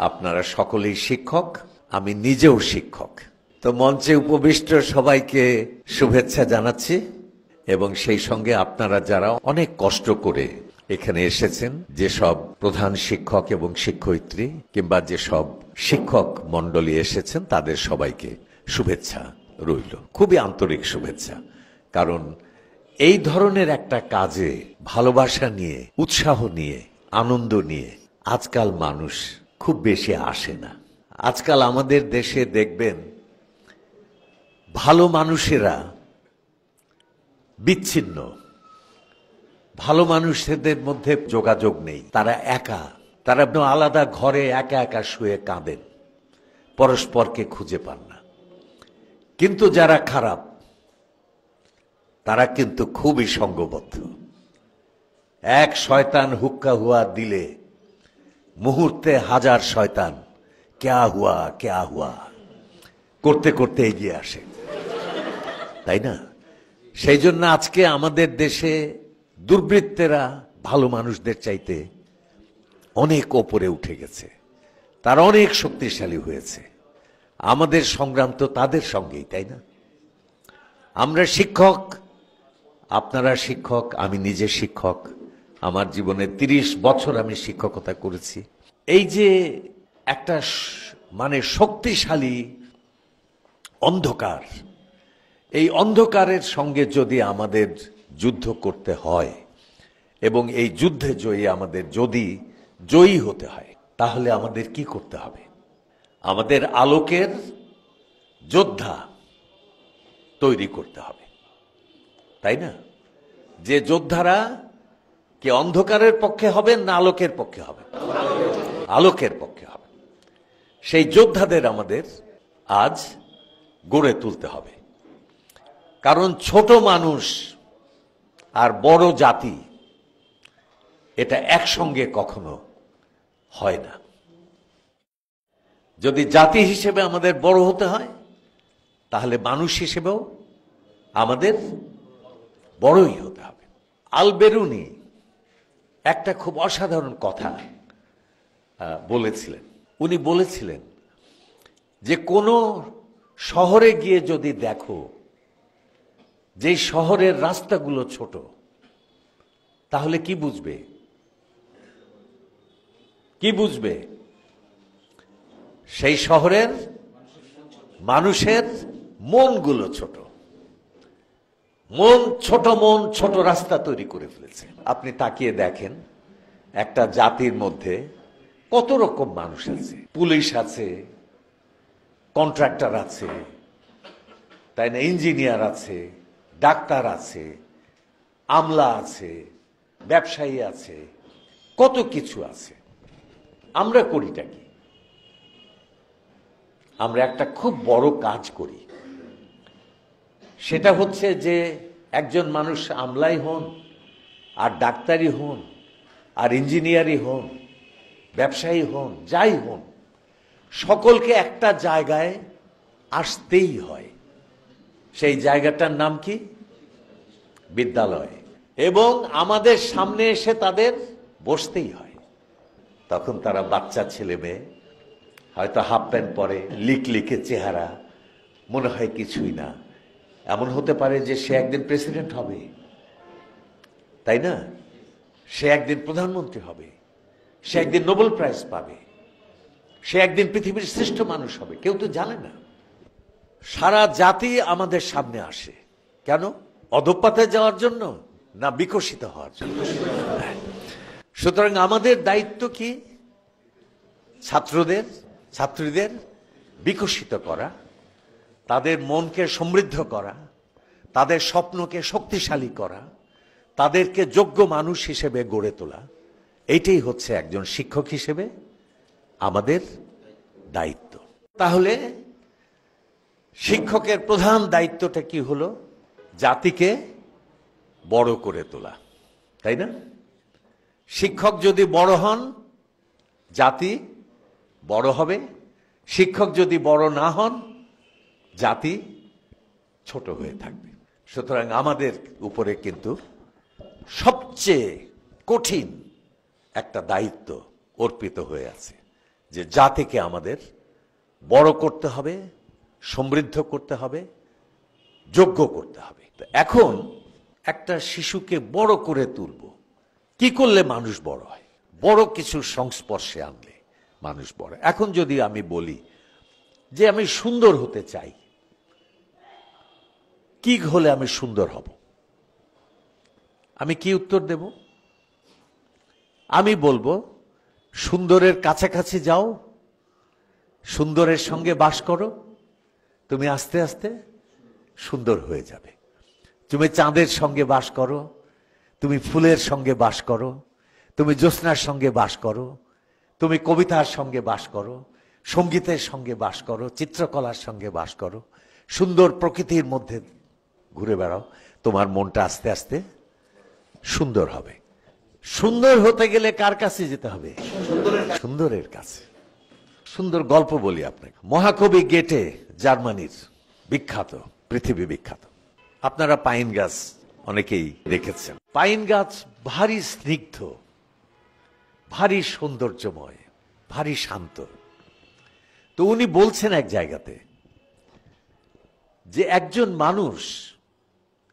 আপনারা সকলেই শিক্ষক, আমি নিজেও শিক্ষক। তো মঞ্চে উপবিষ্ট সবাইকে শুভেচ্ছা জানাচ্ছি এবং সেই সঙ্গে আপনারা যারা অনেক কষ্ট করে এখানে এসেছেন, যেসব প্রধান শিক্ষক এবং শিক্ষয়িত্রী কিংবা যেসব শিক্ষক মণ্ডলী এসেছেন, তাদের সবাইকে শুভেচ্ছা রইল, খুবই আন্তরিক শুভেচ্ছা। কারণ এই ধরনের একটা কাজে ভালোবাসা নিয়ে, উৎসাহ নিয়ে, আনন্দ নিয়ে আজকাল মানুষ খুব বেশি আসে না। আজকাল আমাদের দেশে দেখবেন ভালো মানুষেরা বিচ্ছিন্ন, ভালো মানুষদের মধ্যে যোগাযোগ নেই, তারা একা, তারা আলাদা ঘরে একা একা শুয়ে কাঁদেন, পরস্পরকে খুঁজে পান না। কিন্তু যারা খারাপ তারা কিন্তু খুবই সঙ্গবদ্ধ। এক শয়তান হুক্কা হুয়া দিলে মুহূর্তে হাজার শয়তান ক্যা হুয়া করতে করতে এগিয়ে আসে, তাই না? সেই জন্য আজকে আমাদের দেশে দুর্বৃত্তেরা ভালো মানুষদের চাইতে অনেক ওপরে উঠে গেছে, তারা অনেক শক্তিশালী হয়েছে। আমাদের সংগ্রাম তো তাদের সঙ্গেই, তাই না? আমরা শিক্ষক, আপনারা শিক্ষক, আমি নিজে শিক্ষক, আমার জীবনে 30 বছর আমি শিক্ষকতা করেছি। এই যে একটা শক্তিশালী অন্ধকার, এই অন্ধকারের সঙ্গে যদি আমাদের যুদ্ধ করতে হয় এবং এই যুদ্ধে আমাদের যদি জয়ী হতে হয়, তাহলে আমাদের কি করতে হবে? আমাদের আলোকের যোদ্ধা তৈরি করতে হবে, তাই না? যে যোদ্ধারা কি অন্ধকারের পক্ষে হবেন না আলোকের পক্ষে হবেন? আলোকের পক্ষে হবে। সেই যোদ্ধাদের আমাদের আজ গড়ে তুলতে হবে। কারণ ছোট মানুষ আর বড় জাতি এটা একসঙ্গে কখনো হয় না। যদি জাতি হিসেবে আমাদের বড় হতে হয়, তাহলে মানুষ হিসেবেও আমাদের বড়ই হতে হবে। আল-বেরুনি একটা খুব অসাধারণ কথা বলেছিলেন। উনি বলেছিলেন যে কোনো শহরে গিয়ে যদি দেখো যে শহরের রাস্তাগুলো ছোট, তাহলে কি বুঝবে? কি বুঝবে? সেই শহরের মানুষের মনগুলো ছোট। মন ছোট রাস্তা তৈরি করে ফেলেছে। আপনি তাকিয়ে দেখেন একটা জাতির মধ্যে কত রকম মানুষ আছে। পুলিশ আছে, কন্ট্রাক্টর আছে, তাই না, ইঞ্জিনিয়ার আছে, ডাক্তার আছে, আমলা আছে, ব্যবসায়ী আছে, কত কিছু আছে। আমরা করিটা কি? আমরা একটা খুব বড় কাজ করি, সেটা হচ্ছে যে একজন মানুষ আমলাই হন আর ডাক্তারই হন আর ইঞ্জিনিয়ারই হন, ব্যবসায়ী হন, যাই হন, সকলকে একটা জায়গায় আসতেই হয়। সেই জায়গাটার নাম কি? বিদ্যালয়। এবং আমাদের সামনে এসে তাদের বসতেই হয়। তখন তারা বাচ্চা ছেলে মেয়ে, হয়তো হাফ প্যান্ট পরে, লিকে চেহারা, মনে হয় কিছুই না। এমন হতে পারে যে সে একদিন প্রেসিডেন্ট হবে, তাই না? সে একদিন প্রধানমন্ত্রী হবে, সে একদিন নোবেল প্রাইজ পাবে, সে একদিন পৃথিবীর শ্রেষ্ঠ মানুষ হবে, কেউ তো জানে না। সারা জাতি আমাদের সামনে আসে কেন? অধঃপথে যাওয়ার জন্য না বিকশিত হওয়ার জন্য? সুতরাং আমাদের দায়িত্ব কি? ছাত্রীদের বিকশিত করা, তাদের মনকে সমৃদ্ধ করা, তাদের স্বপ্নকে শক্তিশালী করা, তাদেরকে যোগ্য মানুষ হিসেবে গড়ে তোলা। এইটাই হচ্ছে একজন শিক্ষক হিসেবে আমাদের দায়িত্ব। তাহলে শিক্ষকের প্রধান দায়িত্বটা কি হলো? জাতিকে বড় করে তোলা, তাই না? শিক্ষক যদি বড় হন, জাতি বড় হবে। শিক্ষক যদি বড় না হন, জাতি ছোট হয়ে থাকবে। সুতরাং আমাদের উপরে কিন্তু সবচেয়ে কঠিন একটা দায়িত্ব অর্পিত হয়ে আছে, যে জাতিকে আমাদের বড় করতে হবে, সমৃদ্ধ করতে হবে, যোগ্য করতে হবে। এখন একটা শিশুকে বড় করে তুলব, কি করলে মানুষ বড় হয়? বড় কিছু সংস্পর্শে আনলে মানুষ বড়। এখন যদি আমি বলি যে আমি সুন্দর হতে চাই, কি হলে আমি সুন্দর হব, আমি কি উত্তর দেব? আমি বলবো সুন্দরের কাছাকাছি যাও, সুন্দরের সঙ্গে বাস করো, তুমি আস্তে আস্তে সুন্দর হয়ে যাবে। তুমি চাঁদের সঙ্গে বাস করো, তুমি ফুলের সঙ্গে বাস করো, তুমি জ্যোৎস্নার সঙ্গে বাস করো, তুমি কবিতার সঙ্গে বাস করো, সঙ্গীতের সঙ্গে বাস করো, চিত্রকলার সঙ্গে বাস করো, সুন্দর প্রকৃতির মধ্যে ঘুরে বেড়াও, তোমার মনটা আস্তে আস্তে সুন্দর হবে। সুন্দর হতে গেলে কার কাছে যেতে হবে? সুন্দরের কাছে। সুন্দর গল্প বলি আপনাকে। মহাকবি গেটে, জার্মানির বিখ্যাত, পৃথিবী বিখ্যাত। আপনারা পাইন গাছ অনেকেই দেখেছেন। পাইন গাছ ভারী স্নিগ্ধ, ভারী সৌন্দর্যময়, ভারী শান্ত। তো উনি বলছেন এক জায়গাতে যে একজন মানুষ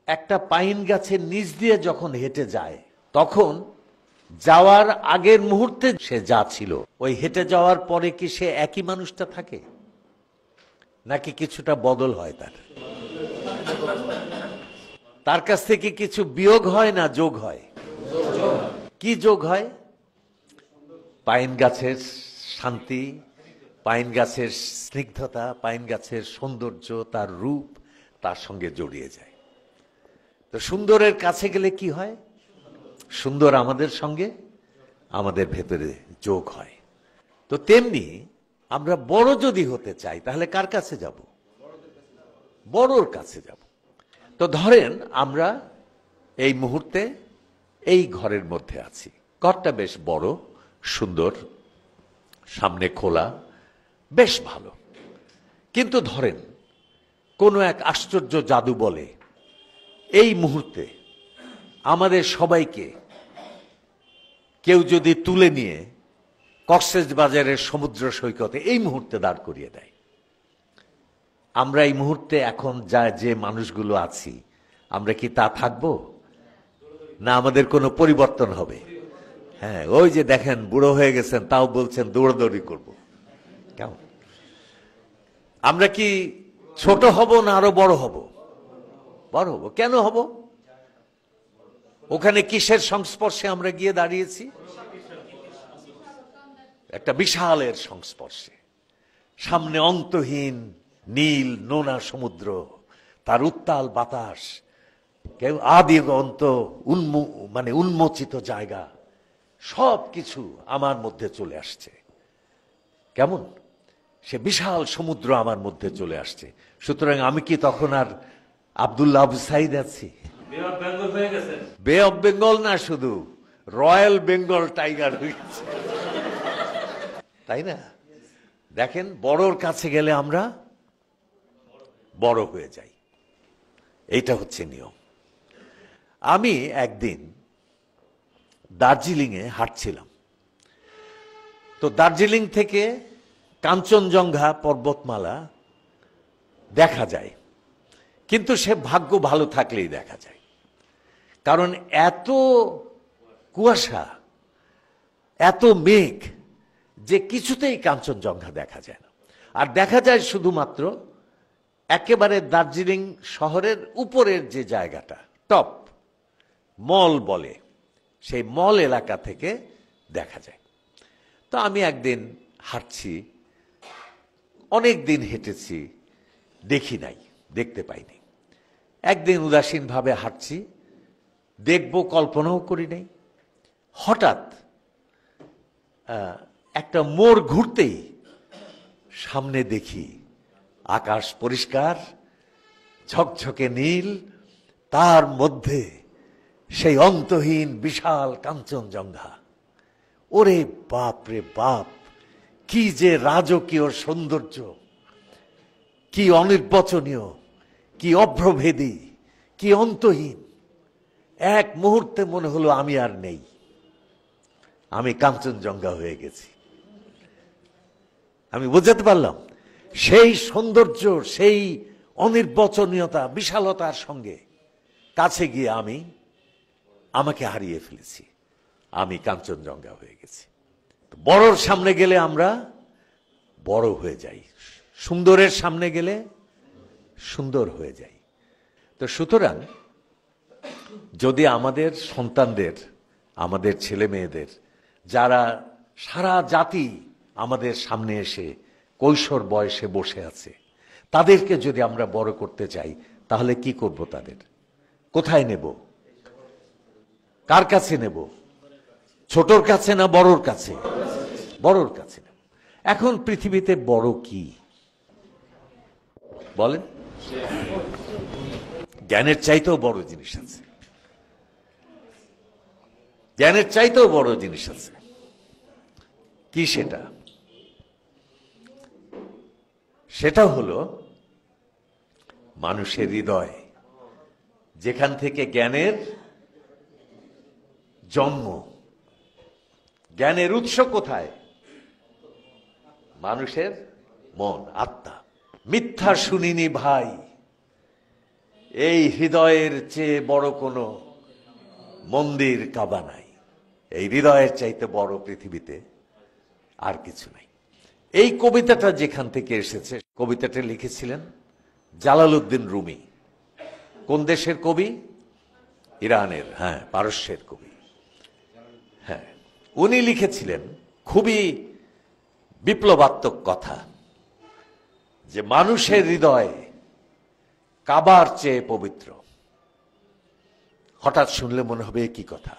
একটা পাইন গাছের নিচ দিয়ে যখন হেঁটে যায়, তখন যাওয়ার আগের মুহূর্তে সে যা ছিল, ওই হেঁটে যাওয়ার পরে কি সে একই মানুষটা থাকে, নাকি কিছুটা বদল হয়? তার কাছ থেকে কিছু বিয়োগ হয় না যোগ হয়? কি যোগ হয়? পাইন গাছের শান্তি, পাইন গাছের স্নিগ্ধতা, পাইন গাছের সৌন্দর্য, তার রূপ তার সঙ্গে জড়িয়ে যায়। তো সুন্দরের কাছে গেলে কি হয়? সুন্দর আমাদের সঙ্গে, আমাদের ভেতরে যোগ হয়। তো তেমনি আমরা বড় যদি হতে চাই, তাহলে কার কাছে যাব? বড়র কাছে যাব। তো ধরেন আমরা এই মুহূর্তে এই ঘরের মধ্যে আছি। ঘরটা বেশ বড়, সুন্দর, সামনে খোলা, বেশ ভালো। কিন্তু ধরেন কোনো এক আশ্চর্য জাদু বলে এই মুহূর্তে আমাদের সবাইকে কেউ যদি তুলে নিয়ে কক্সবাজারের সমুদ্র সৈকতে এই মুহূর্তে দাঁড় করিয়ে দেয়, আমরা এই মুহূর্তে এখন যে মানুষগুলো আছি, আমরা কি তা থাকবো? না আমাদের কোনো পরিবর্তন হবে? হ্যাঁ, ওই যে দেখেন বুড়ো হয়ে গেছেন, তাও বলছেন দৌড়াদৌড়ি করব। কেমন? আমরা কি ছোট হব না আরো বড় হব? বড় হব। কেন হব? ওখানে কিসের সংস্পর্শে আমরা গিয়ে দাঁড়িয়েছি? একটা বিশালের সংস্পর্শে। সামনে অন্তহীন নীল নোনা সমুদ্র, তার উত্তাল বাতাস, কেউ আদি অন্ত উন্মোচিত জায়গা, সব কিছু আমার মধ্যে চলে আসছে। কেমন? সে বিশাল সমুদ্র আমার মধ্যে চলে আসছে। সুতরাং আমি কি তখন আর আব্দুল্লাহ আবু সাইদ আছি? বে অফ বেঙ্গল না, শুধু রয়্যাল বেঙ্গল টাইগার হয়ে গেছে, তাই না? দেখেন, বড়র কাছে গেলে আমরা বড় হয়ে যাই। এইটা হচ্ছে নিয়ম। আমি একদিন দার্জিলিংয়ে হাঁটছিলাম। তো দার্জিলিং থেকে কাঞ্চনজঙ্ঘা পর্বতমালা দেখা যায়, কিন্তু সে ভাগ্য ভালো থাকলেই দেখা যায়। কারণ এত কুয়াশা, এত মেঘ যে কিছুতেই কাঞ্চনজঙ্ঘা দেখা যায় না। আর দেখা যায় শুধুমাত্র একেবারে দার্জিলিং শহরের উপরের যে জায়গাটা, টপ মল বলে, সেই মল এলাকা থেকে দেখা যায়। তো আমি একদিন হাঁটছি, অনেক দিন হেঁটেছি, দেখি নাই, দেখতে পাইনি। একদিন উদাসীনভাবে হাঁটছি, দেখব কল্পনাও করি নাই। হঠাৎ একটা মোড় ঘুরতেই সামনে দেখি আকাশ পরিষ্কার, ঝকঝকে নীল, তার মধ্যে সেই অন্তহীন বিশাল কাঞ্চনজঙ্ঘা। ওরে বাপ রে বাপ, কি যে রাজকীয় সৌন্দর্য, কি অনির্বচনীয়, কি অভ্রভেদী, কি অন্তহীন। এক মুহূর্তে মনে হলো আমি আর নেই, আমি কাঞ্চনজঙ্ঘা হয়ে গেছি। আমি বোঝাতে পারলাম? সেই সৌন্দর্য, সেই অনির্বচনীয়তা, বিশালতার সঙ্গে কাছে গিয়ে আমাকে হারিয়ে ফেলেছি। আমি কাঞ্চনজঙ্ঘা হয়ে গেছি। বড়র সামনে গেলে আমরা বড় হয়ে যাই, সুন্দরের সামনে গেলে সুন্দর হয়ে যাই। তো সুতরাং যদি আমাদের সন্তানদের, আমাদের ছেলে মেয়েদের, যারা সারা জাতি আমাদের সামনে এসে কৈশোর বয়সে বসে আছে, তাদেরকে যদি আমরা বড় করতে চাই, তাহলে কি করব? তাদের কোথায় নেব? কার কাছে নেব? ছোটর কাছে না বড়র কাছে? বড়র কাছে নেব। এখন পৃথিবীতে বড় কি বলেন? জ্ঞানের চাইতেও বড় জিনিস আছে, জ্ঞানের চাইতেও বড় জিনিস আছে। কি সেটা? সেটা হলো মানুষের হৃদয়, যেখান থেকে জ্ঞানের জন্ম। জ্ঞানের উৎস কোথায়? মানুষের মন, আত্মা। মিথ্যা শুনিনি ভাই, এই হৃদয়ের চেয়ে বড় কোনো মন্দির কাবা নাই। এই হৃদয়ের চাইতে বড় পৃথিবীতে আর কিছু নাই। এই কবিতাটা যেখান থেকে এসেছে, কবিতাটা লিখেছিলেন জালালউদ্দিন রুমি। কোন দেশের কবি? ইরানের, পারস্যের কবি। হ্যাঁ, উনি লিখেছিলেন খুবই বিপ্লবাত্মক কথা, যে মানুষের হৃদয় কাবার চেয়ে পবিত্র। হঠাৎ শুনলে মনে হবে কি কথা?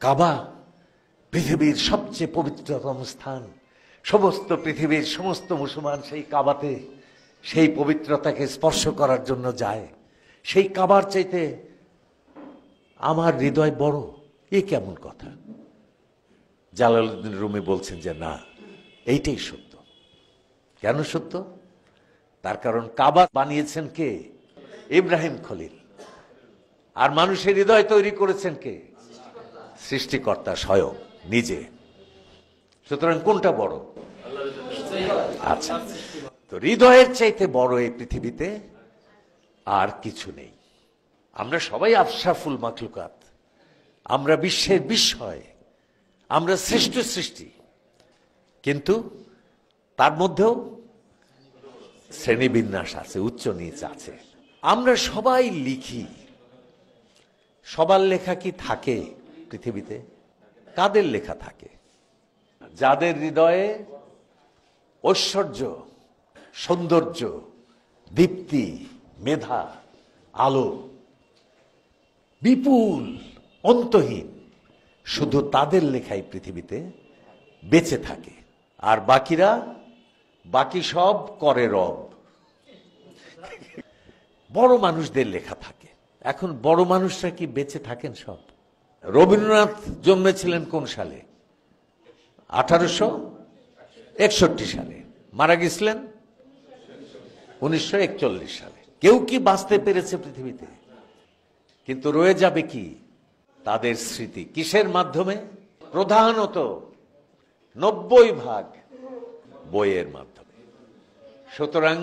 কাবা পৃথিবীর সবচেয়ে পবিত্রতম স্থান। সমস্ত পৃথিবীর সমস্ত মুসলমান সেই কাবাতে সেই পবিত্রতাকে স্পর্শ করার জন্য যায়। সেই কাবার চাইতে আমার হৃদয় বড়, এ কেমন কথা? জালালউদ্দিন রুমি বলছেন যে না, এইটাই সত্য। কেন সত্য? তার কারণ কাবা বানিয়েছেন কে? ইব্রাহিম খলিল। আর মানুষের হৃদয় তৈরি করেছেন কে? সৃষ্টিকর্তা স্বয়ং নিজে। সুতরাং কোনটা বড়? আচ্ছা, তো হৃদয়ের চাইতে বড় এই পৃথিবীতে আর কিছু নেই। আমরা সবাই আশরাফুল মাখলুকাত, আমরা বিশ্বের বিস্ময়, আমরা শ্রেষ্ঠ সৃষ্টি, কিন্তু তার মধ্যেও শ্রেণীবিন্যাস আছে, উচ্চ নিচ আছে। আমরা সবাই লিখি, সবার লেখা কি থাকে পৃথিবীতে? কাদের লেখা থাকে? যাদের হৃদয়ে ঐশ্বর্য, সৌন্দর্য, দীপ্তি, মেধা, আলো বিপুল, অন্তহীন, শুধু তাদের লেখাই পৃথিবীতে বেঁচে থাকে। আর বাকি সব করে রব। বড় মানুষদের লেখা থাকে। এখন বড় মানুষরা কি বেঁচে থাকেন সব? রবীন্দ্রনাথ জন্মেছিলেন কোন সালে? 1861 সালে। মারা গেছিলেন 1941 সালে। কেউ কি বাঁচতে পেরেছে পৃথিবীতে? কিন্তু রয়ে যাবে কি? তাদের স্মৃতি। কিসের মাধ্যমে? প্রধানত 90% বইয়ের মাধ্যমে। সুতরাং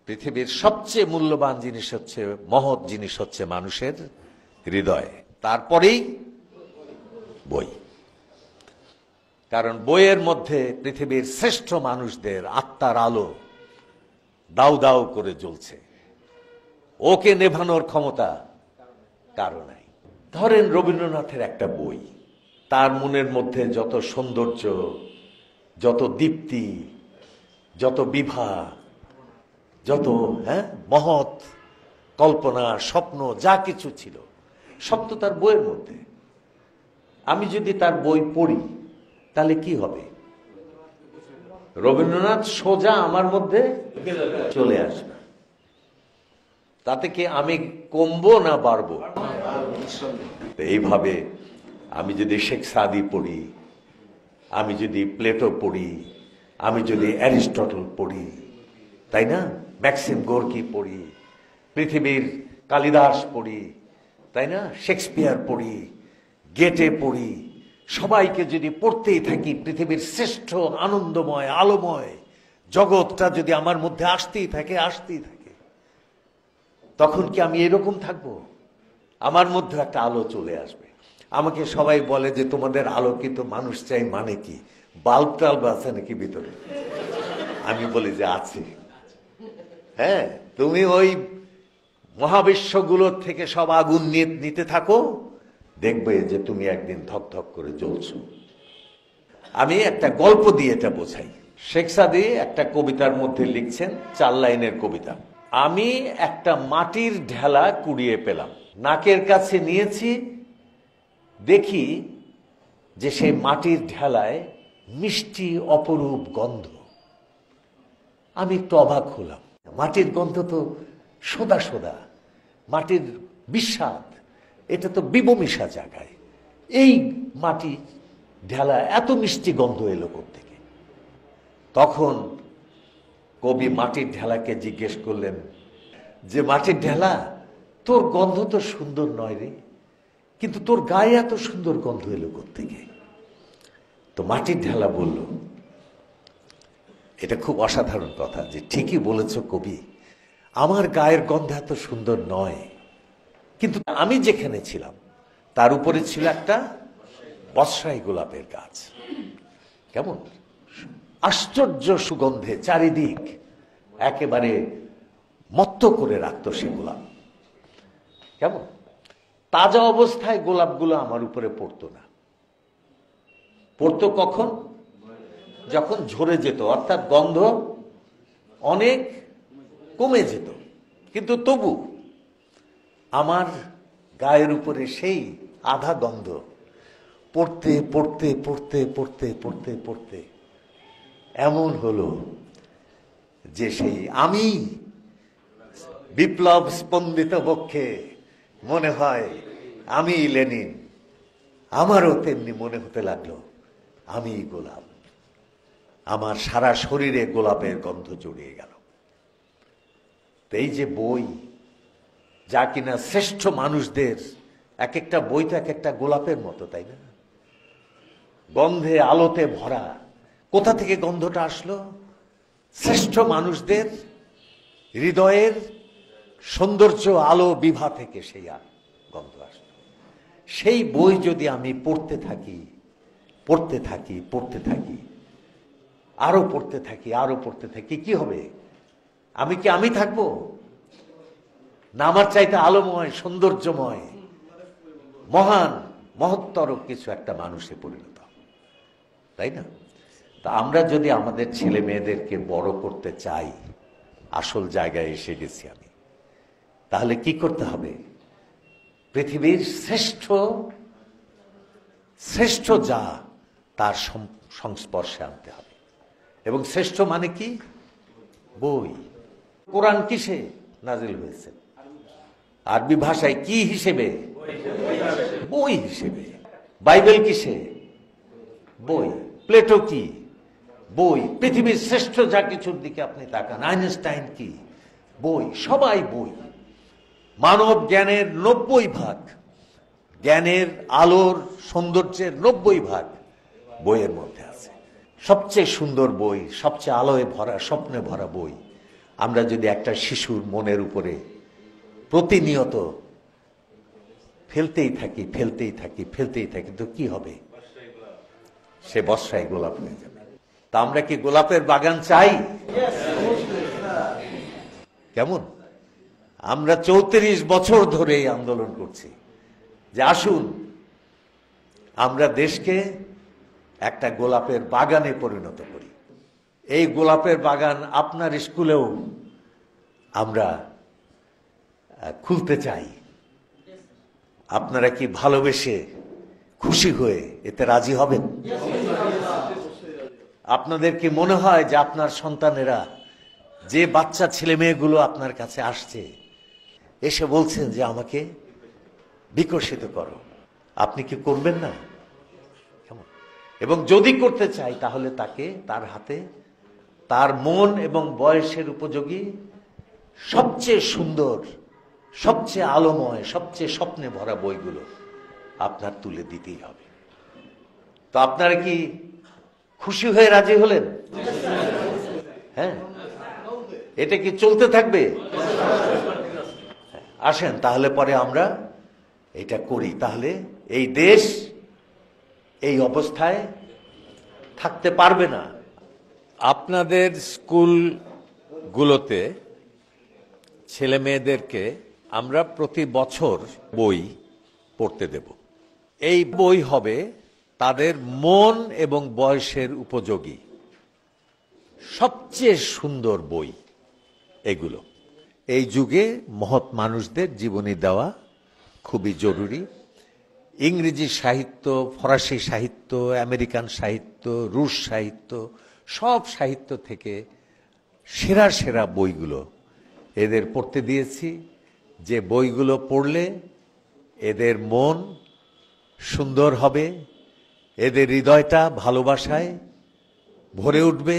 পৃথিবীর সবচেয়ে মূল্যবান জিনিস হচ্ছে, মহৎ জিনিস হচ্ছে মানুষের হৃদয়, তারপরেই বই। কারণ বইয়ের মধ্যে পৃথিবীর শ্রেষ্ঠ মানুষদের আত্মার আলো দাউ দাউ করে জ্বলছে। ওকে নেভানোর ক্ষমতা কারো নাই। ধরেন রবীন্দ্রনাথের একটা বই, তার মনের মধ্যে যত সৌন্দর্য, যত দীপ্তি, যত বিভা, যত মহৎ কল্পনা, স্বপ্ন, যা কিছু ছিল সব তো তার বইয়ের মধ্যে। আমি যদি তার বই পড়ি তাহলে কি হবে? রবীন্দ্রনাথ সোজা আমার মধ্যে চলে আসবে। তাতে কি আমি কমবো না বাড়বো? এইভাবে আমি যদি শেখ সাদি পড়ি, আমি যদি প্লেটো পড়ি, আমি যদি অ্যারিস্টটল পড়ি, তাই না, ম্যাক্সিম গোর্কি পড়ি, পৃথিবীর কালিদাস পড়ি, তাই না, শেক্সপিয়ার পড়ি, গেটে পড়ি, সবাইকে যদি পড়তেই থাকি, পৃথিবীর শ্রেষ্ঠ আনন্দময় আলোময় জগৎটা যদি আমার মধ্যে আসতেই থাকে, তখন কি আমি এরকম থাকবো? আমার মধ্যে একটা আলো চলে আসবে। আমাকে সবাই বলে যে তোমাদের আলোকিত মানুষ চাই, মানে কি বাল্ব টাল্ব আছে নাকি ভিতরে? আমি বলি যে আছে। হ্যাঁ, তুমি ওই মহাবিশ্বগুলোর থেকে সব আগুন নিতে থাকো, দেখবে যে তুমি একদিন ধক ধক করে জ্বলছো। আমি একটা গল্প দিয়ে এটা বোঝাই। শেখ সাদী একটা কবিতার মধ্যে লিখছেন, 4 লাইনের কবিতা। আমি একটা মাটির ঢেলা কুড়িয়ে পেলাম, নাকের কাছে নিয়েছি, দেখি যে সেই মাটির ঢেলায় মিষ্টি অপরূপ গন্ধ। আমি একটু অবাক হলাম, মাটির গন্ধ তো সোদা সোদা, মাটির বিস্বাদ, এটা তো বিবমিশা জায়গায়, এই মাটি ঢেলা এত মিষ্টি গন্ধ এলো কোত্থেকে? তখন কবি মাটির ঢেলাকে জিজ্ঞেস করলেন যে মাটির ঢেলা, তোর গন্ধ তো সুন্দর নয় রে, কিন্তু তোর গায়ে এত সুন্দর গন্ধ এলো কোত্থেকে? তো মাটির ঢেলা বলল, এটা খুব অসাধারণ কথা, যে ঠিকই বলেছ কবি, আমার গায়ের গন্ধ এত সুন্দর নয়, কিন্তু আমি যেখানে ছিলাম তার উপরে ছিল একটা বর্ষাই গোলাপের গাছ। কেমন আশ্চর্য সুগন্ধে চারিদিক একেবারে মত্ত করে রাখতো সে গোলাপ। কেমন তাজা অবস্থায় গোলাপগুলো আমার উপরে পড়তো না। পড়তো কখন? যখন ঝরে যেত, অর্থাৎ গন্ধ অনেক কমে যেত, কিন্তু তবু আমার গায়ের উপরে সেই আধা গন্ধ পড়তে পড়তে পড়তে পড়তে পড়তে পড়তে এমন হলো যে সেই আমি বিপ্লব স্পন্দিত বক্ষে মনে হয় আমি লেনিন। আমারও তেমনি মনে হতে লাগলো আমি গোলাপ। আমার সারা শরীরে গোলাপের গন্ধ জড়িয়ে গেল। এই যে বই, যা কিনা শ্রেষ্ঠ মানুষদের এক একটা বই তো এক একটা গোলাপের মতো, তাই না? গন্ধে আলোতে ভরা। কোথা থেকে গন্ধটা আসলো? শ্রেষ্ঠ মানুষদের হৃদয়ের সৌন্দর্য আলো বিভা থেকে সেই গন্ধ আসলো। সেই বই যদি আমি পড়তে থাকি পড়তে থাকি পড়তে থাকি, আরো পড়তে থাকি আরো পড়তে থাকি, কি হবে? আমি কি আমি থাকবো না আমার চাইতে আলোময় সৌন্দর্যময় মহান মহত্তর কিছু একটা মানুষে পরিণত, তাই না? তা আমরা যদি আমাদের ছেলে মেয়েদেরকে বড় করতে চাই, আসল জায়গায় এসে গেছি আমি, তাহলে কি করতে হবে? পৃথিবীর শ্রেষ্ঠ শ্রেষ্ঠ যা তার সংস্পর্শে আনতে হবে। এবং শ্রেষ্ঠ মানে কি? বই। কোরআন কিসে নাজিল হয়েছে? আরবি ভাষায়। কি হিসেবে? বই হিসেবে। বাইবেল কিসে? বই। প্লেটো কি? বই। পৃথিবীর শ্রেষ্ঠ যা কিছুর দিকে আপনি তাকান, আইনস্টাইন কি? বই। সবাই বই। মানব জ্ঞানের 90%, জ্ঞানের আলোর সৌন্দর্যের 90% বইয়ের মধ্যে আছে। সবচেয়ে সুন্দর বই, সবচেয়ে আলোয় ভরা, স্বপ্নে ভরা বই আমরা যদি একটা শিশুর মনের উপরে প্রতিনিয়ত ফেলতেই থাকি ফেলতেই থাকি ফেলতেই থাকি, তো কি হবে? সে বর্ষায় গোলাপ হয়ে যাবে। তা আমরা কি গোলাপের বাগান চাই? কেমন আমরা 34 বছর ধরে এই আন্দোলন করছি যে আসুন আমরা দেশকে একটা গোলাপের বাগানে পরিণত করি। এই গোলাপের বাগান আপনার স্কুলেও আমরা খুলতে চাই। আপনারা কি ভালোবেসে খুশি হয়ে এতে রাজি হবেন? আপনাদের কি মনে হয় যে আপনার সন্তানেরা, যে বাচ্চা ছেলে মেয়েগুলো আপনার কাছে আসছে, এসে বলছেন যে আমাকে বিকশিত করো, আপনি কি করবেন না? এবং যদি করতে চাই তাহলে তাকে তার হাতে তার মন এবং বয়সের উপযোগী সবচেয়ে সুন্দর, সবচেয়ে আলোময়, সবচেয়ে স্বপ্নে ভরা বইগুলো আপনার তুলে দিতেই হবে। তো আপনারা কি খুশি হয়ে রাজি হলেন? হ্যাঁ, এটা কি চলতে থাকবে? আসেন তাহলে পরে আমরা এটা করি, তাহলে এই দেশ এই অবস্থায় থাকতে পারবে না। আপনাদের স্কুলগুলোতে ছেলে মেয়েদেরকে আমরা প্রতি বছর বই পড়তে দেব। এই বই হবে তাদের মন এবং বয়সের উপযোগী সবচেয়ে সুন্দর বই। এগুলো এই যুগে মহৎ মানুষদের জীবনী দেওয়া খুবই জরুরি। ইংরেজি সাহিত্য, ফরাসি সাহিত্য, আমেরিকান সাহিত্য, রুশ সাহিত্য, সব সাহিত্য থেকে সেরা সেরা বইগুলো এদের পড়তে দিয়েছি, যে বইগুলো পড়লে এদের মন সুন্দর হবে, এদের হৃদয়টা ভালোবাসায় ভরে উঠবে,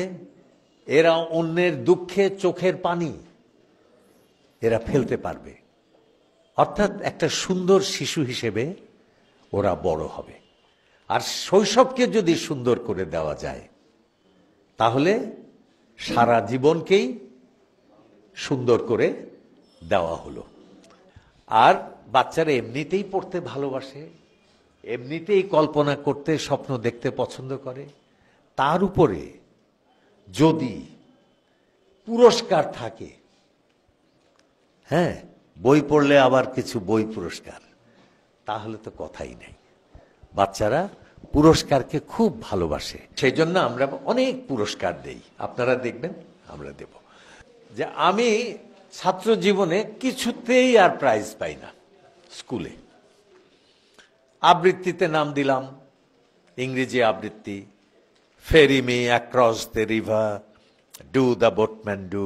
এরা অন্যের দুঃখে চোখের পানি এরা ফেলতে পারবে, অর্থাৎ একটা সুন্দর শিশু হিসেবে ওরা বড় হবে। আর শৈশবকে যদি সুন্দর করে দেওয়া যায় তাহলে সারা জীবনকেই সুন্দর করে দেওয়া হলো। আর বাচ্চারা এমনিতেই পড়তে ভালোবাসে, এমনিতেই কল্পনা করতে, স্বপ্ন দেখতে পছন্দ করে। তার উপরে যদি পুরস্কার থাকে, হ্যাঁ, বই পড়লে আবার কিছু বই পুরস্কার, তাহলে তো কথাই নেই। বাচ্চারা পুরস্কারকে খুব ভালোবাসে, সেই জন্য আমরা অনেক পুরস্কার দেই। আপনারা দেখবেন আমরা দেব। যে আমি ছাত্র জীবনে কিছুতেই আর প্রাইজ পাই না স্কুলে। আবৃত্তিতে নাম দিলাম, ইংরেজি আবৃত্তি, ferry me across the river, do the boatman do,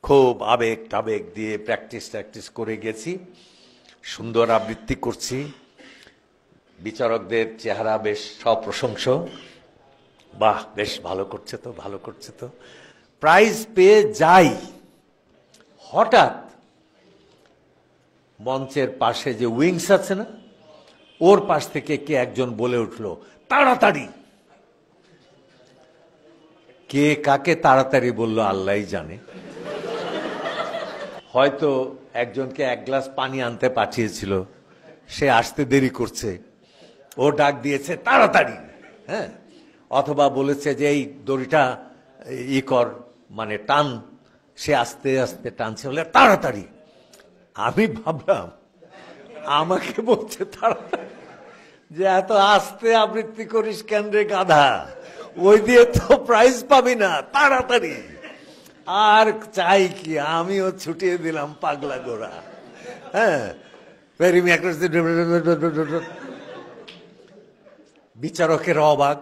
খুব আবেগ টাবেগ দিয়ে প্র্যাকটিস করে গেছি, সুন্দর আবৃত্তি করছি, বিচারকদের চেহারা বেশ সপ্রশংস, বাহ বেশ ভালো করছে তো, ভালো করছে তো, প্রাইজ পেয়ে যাই। হঠাৎ মঞ্চের পাশে যে উইংস আছে না, ওর পাশ থেকে কে একজন বলে উঠল, তাড়াতাড়ি। কে কাকে তাড়াতাড়ি বলল আল্লাহই জানে। হয়তো একজনকে এক গ্লাস পানি আনতে পাঠিয়েছিল, সে আসতে দেরি করছে, ও ডাক দিয়েছে তাড়াতাড়ি, হ্যাঁ, অথবা বলেছে যে এই দড়িটা কর, মানে টান, সে আস্তে আস্তে টানছে, বলে তাড়াতাড়ি। আমি ভাবলাম আমাকে বলছে তাড়াতাড়ি, যে এত আস্তে আবৃত্তি করিস কেন রে গাধা, ওই দিয়ে তো প্রাইজ পাবি না, তাড়াতাড়ি। আর চাই কি, আমিও ছুটিয়ে দিলাম পাগলা গোড়া। হ্যাঁ, বিচারকের অবাক,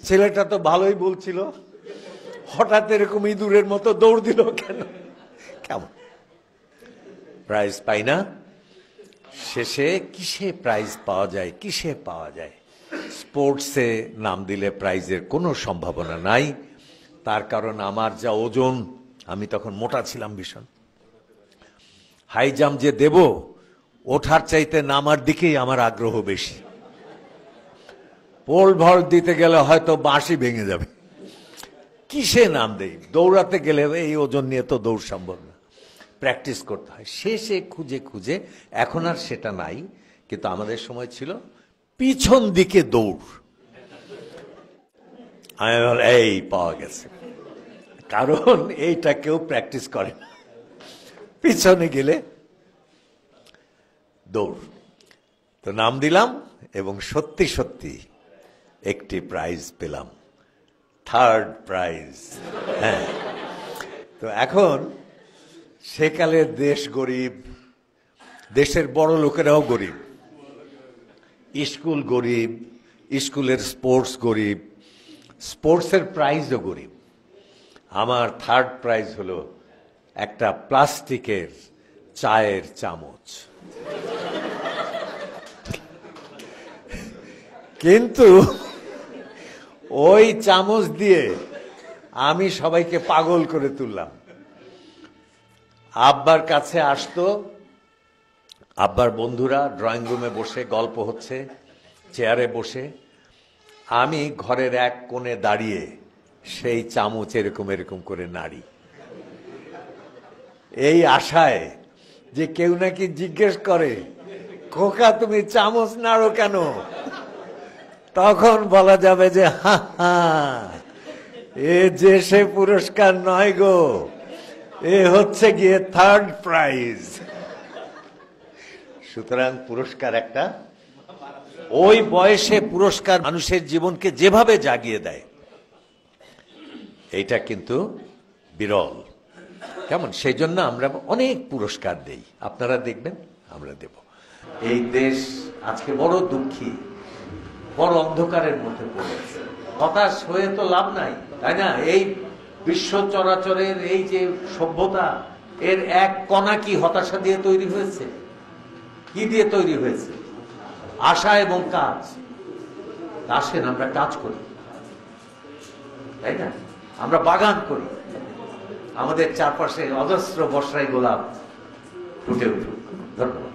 ছেলেটা তো ভালোই বলছিল, হঠাৎ এরকম ইঁদুরের মতো দৌড় দিল কেন, কেমন প্রাইজ পাই না। শেষে কিসে প্রাইজ পাওয়া যায়, কিসে পাওয়া যায়? স্পোর্টসে নাম দিলে প্রাইজের কোনো সম্ভাবনা নাই। তার কারণ আমার যা ওজন, আমি তখন মোটা ছিলাম ভীষণ, হাই জাম্প যে দেব, ওঠার চাইতে নামার দিকেই আমার আগ্রহ বেশি। পোল ভল্ট দিতে গেলে হয়তো বাঁশি ভেঙে যাবে, কিসে নাম দেই? দৌড়াতে গেলে এই ওজন নিয়ে তো দৌড় সম্ভব না, প্র্যাকটিস করতে হয়। শেষে খুঁজে খুঁজে, এখন আর সেটা নাই, কিন্তু আমাদের সময় ছিল পিছন দিকে দৌড়। আমি বল এই পাওয়া গেছে, কারণ এইটা কেউ প্র্যাকটিস করে না, পিছনে গেলে দৌড়। তো নাম দিলাম এবং সত্যি সত্যি একটি প্রাইজ পেলাম, থার্ড প্রাইজ। হ্যাঁ, তো এখন সেকালের দেশ গরিব, দেশের বড় লোকেরাও গরিব, স্কুল গরিব, স্কুলের স্পোর্টস গরিব, স্পোর্টসের প্রাইজও গরিব। আমার থার্ড প্রাইজ হলো একটা প্লাস্টিকের চায়ের চামচ। কিন্তু ওই চামচ দিয়ে আমি সবাইকে পাগল করে তুললাম। আব্বার কাছে আসতো, আব্বার বন্ধুরা ড্রয়িং রুমে বসে গল্প হচ্ছে, চেয়ারে বসে আমি ঘরের এক কোণে দাঁড়িয়ে সেই চামচ এরকম এরকম করে নাড়ি, এই আশায় যে কেউ নাকি জিজ্ঞেস করে, খোকা তুমি চামচ নাড়ো কেন? তখন বলা যাবে যে হা হা, এ যে সে পুরস্কার নয় গো, এ হচ্ছে গিয়ে থার্ড প্রাইজ। সুতরাং পুরস্কার একটা, ওই বয়সে পুরস্কার মানুষের জীবনকে যেভাবে জাগিয়ে দেয়, এইটা কিন্তু বিরল। কেমন? সেই জন্য আমরা অনেক পুরস্কার দেই, আপনারা দেখবেন, আমরা দেব। এই দেশ আজকে বড় দুঃখী, বড় অন্ধকারের মধ্যে পড়েছে। হতাশ হয়ে তো লাভ নাই, তাই না? এই বিশ্ব চরাচরের এই যে সভ্যতা, এর এক কণা কি হতাশা দিয়ে তৈরি হয়েছে? কি দিয়ে তৈরি হয়েছে? আশা এবং কাজ। আসেন আমরা কাজ করি, তাই না? আমরা বাগান করি, আমাদের চারপাশে অজস্র বর্ষায় গোলাপ ফুটে উঠুক। ধন্যবাদ।